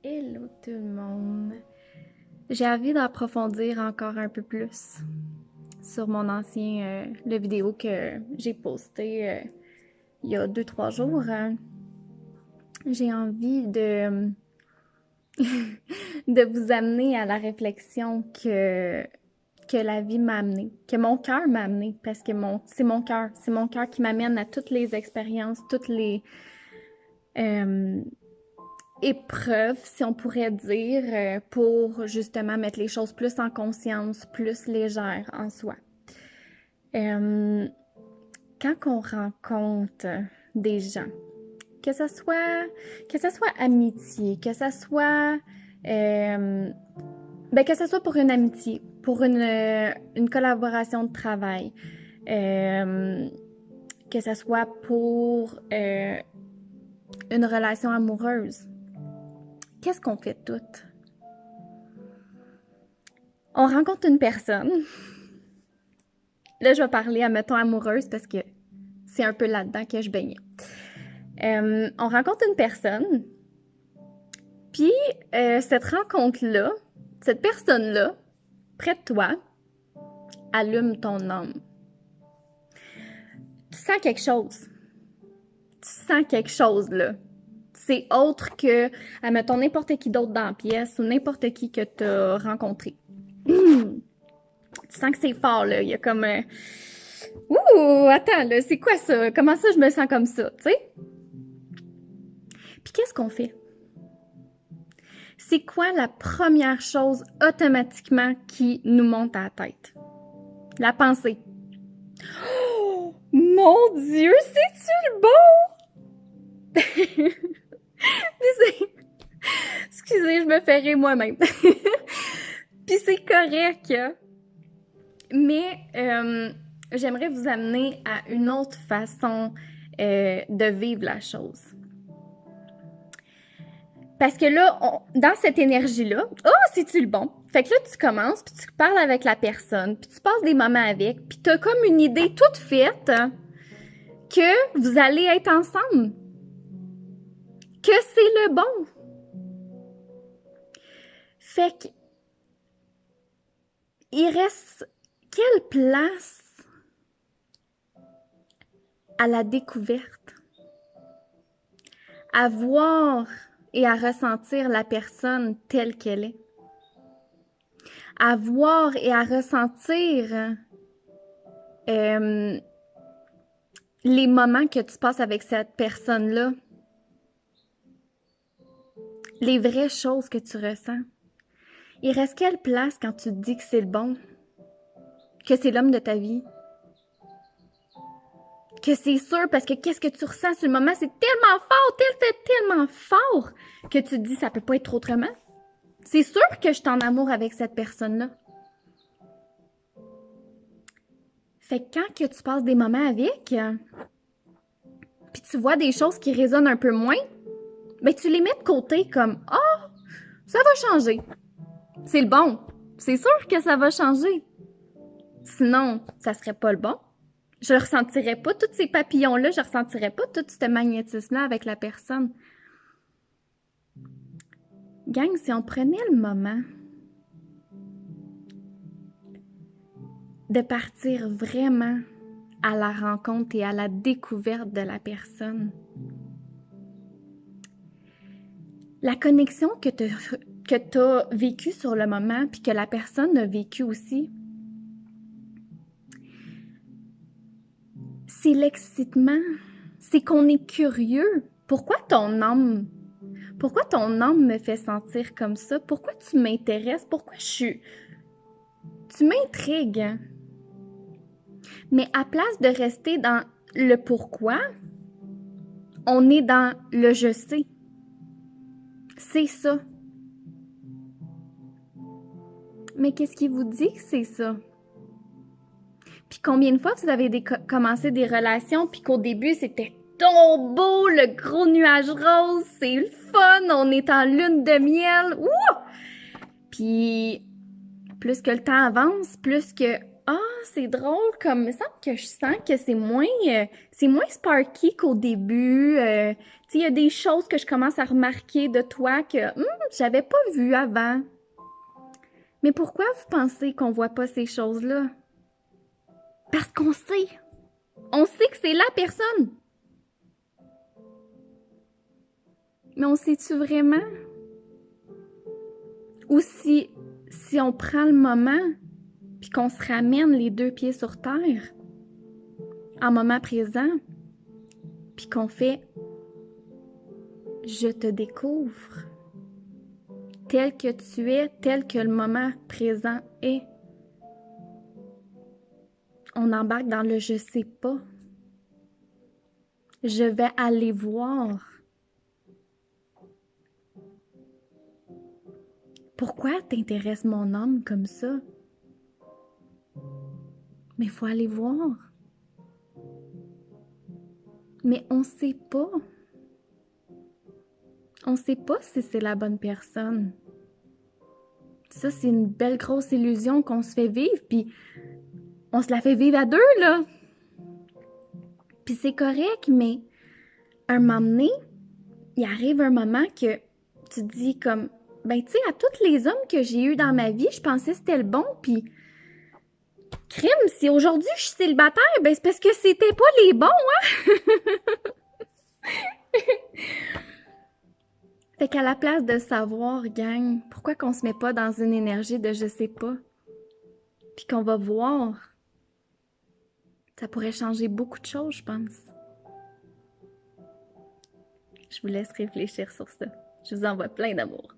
Hello tout le monde! J'ai envie d'approfondir encore un peu plus sur mon ancien le vidéo que j'ai posté il y a 2-3 jours. J'ai envie de de vous amener à la réflexion que la vie m'a amené, que mon cœur m'a amené, parce que c'est mon cœur qui m'amène à toutes les expériences, toutes les épreuve, si on pourrait dire, pour justement mettre les choses plus en conscience, plus légères en soi. Quand on rencontre des gens, que ça soit amitié, que ça soit pour une amitié, pour une collaboration de travail, que ça soit pour une relation amoureuse. Qu'est-ce qu'on fait toutes? On rencontre une personne. Là, je vais parler, admettons, amoureuse parce que c'est un peu là-dedans que je baignais. On rencontre une personne, puis cette rencontre-là, cette personne-là, près de toi, allume ton âme. Tu sens quelque chose. Tu sens quelque chose, là. C'est autre que, admettons, n'importe qui d'autre dans la pièce ou n'importe qui que tu as rencontré. Tu sens que c'est fort, là. Il y a comme... Ouh, attends, là, c'est quoi ça? Comment ça, je me sens comme ça, tu sais? Puis qu'est-ce qu'on fait? C'est quoi la première chose automatiquement qui nous monte à la tête? La pensée. Oh, mon Dieu, c'est-tu le bon? Excusez, je me fais rire moi-même. Puis c'est correct, hein? Mais j'aimerais vous amener à une autre façon de vivre la chose. Parce que là, dans cette énergie-là, oh, c'est-tu le bon? Fait que là, tu commences, puis tu parles avec la personne, puis tu passes des moments avec, puis t'as comme une idée toute faite que vous allez être ensemble. Que c'est le bon. Fait que, il reste quelle place à la découverte? À voir et à ressentir la personne telle qu'elle est. À voir et à ressentir les moments que tu passes avec cette personne-là. Les vraies choses que tu ressens. Il reste quelle place quand tu te dis que c'est le bon? Que c'est l'homme de ta vie? Que c'est sûr, parce que qu'est-ce que tu ressens sur le moment, c'est tellement fort, tellement fort, que tu te dis, ça peut pas être autrement. C'est sûr que je suis en amour avec cette personne-là. Fait que quand que tu passes des moments avec, puis tu vois des choses qui résonnent un peu moins, ben tu les mets de côté comme, ah, ça va changer. C'est le bon. C'est sûr que ça va changer. Sinon, ça serait pas le bon. Je ne ressentirais pas tous ces papillons-là, je ne ressentirais pas tout ce magnétisme-là avec la personne. Gang, si on prenait le moment de partir vraiment à la rencontre et à la découverte de la personne, la connexion que tu as vécue sur le moment puis que la personne a vécue aussi, c'est l'excitement, c'est qu'on est curieux. Pourquoi ton âme me fait sentir comme ça? Pourquoi tu m'intéresses? Tu m'intrigues. Mais à place de rester dans le pourquoi, on est dans le je sais. C'est ça. Mais qu'est-ce qui vous dit que c'est ça? Puis combien de fois vous avez commencé des relations puis qu'au début c'était trop beau, le gros nuage rose, c'est le fun, on est en lune de miel, ouh! Puis plus que le temps avance, plus que Ah, c'est drôle, comme, il me semble que je sens que c'est moins sparky qu'au début. Tu sais, il y a des choses que je commence à remarquer de toi que j'avais pas vues avant. Mais pourquoi vous pensez qu'on voit pas ces choses-là? Parce qu'on sait. On sait que c'est la personne. Mais on sait-tu vraiment? Ou si on prend le moment puis qu'on se ramène les deux pieds sur terre, en moment présent, puis qu'on fait « Je te découvre » tel que tu es, tel que le moment présent est. On embarque dans le « je sais pas ». Je vais aller voir. Pourquoi t'intéresses mon âme comme ça? Mais il faut aller voir. Mais on sait pas. On sait pas si c'est la bonne personne. Ça, c'est une belle grosse illusion qu'on se fait vivre, puis on se la fait vivre à deux, là. Puis c'est correct, mais un moment donné, il arrive un moment que tu te dis comme, ben tu sais, à tous les hommes que j'ai eus dans ma vie, je pensais que c'était le bon, puis crime, si aujourd'hui je suis célibataire, ben c'est parce que c'était pas les bons, hein? Fait qu'à la place de savoir, gang, pourquoi qu'on se met pas dans une énergie de je sais pas, puis qu'on va voir, ça pourrait changer beaucoup de choses, je pense. Je vous laisse réfléchir sur ça. Je vous envoie plein d'amour.